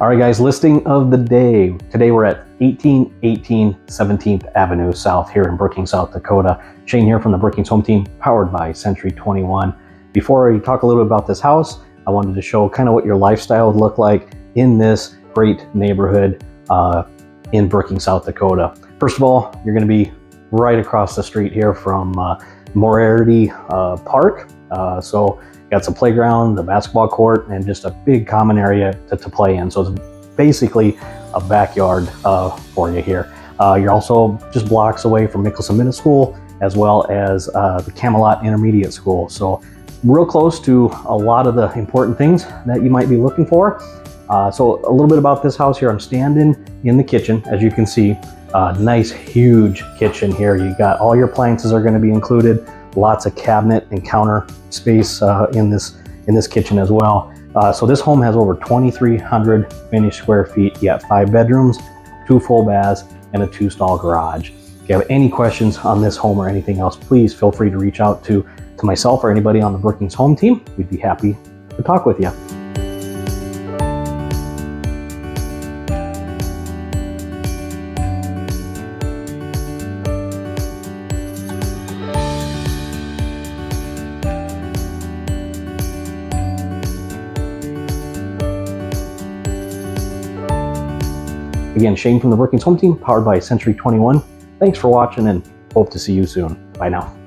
All right, guys, listing of the day. Today we're at 1818 17th Avenue South here in Brookings, South Dakota. Shane here from the Brookings Home Team, powered by Century 21. Before I talk a little bit about this house, I wanted to show kind of what your lifestyle would look like in this great neighborhood in Brookings, South Dakota. First of all, you're going to be right across the street here from Moriarty Park. So got some playground, the basketball court, and just a big common area to play in. So it's basically a backyard for you here. You're also just blocks away from Mickelson Middle School, as well as the Camelot Intermediate School. So real close to a lot of the important things that you might be looking for. So a little bit about this house here. I'm standing in the kitchen, as you can see. Nice, huge kitchen here. You got all your appliances are going to be included. Lots of cabinet and counter space in this kitchen as well. So this home has over 2,300 finished square feet. You got 5 bedrooms, 2 full baths, and a 2-stall garage. If you have any questions on this home or anything else, please feel free to reach out to myself or anybody on the Brookings Home Team. We'd be happy to talk with you. Again, Shane from the Brookings Home Team, powered by Century 21. Thanks for watching and hope to see you soon. Bye now.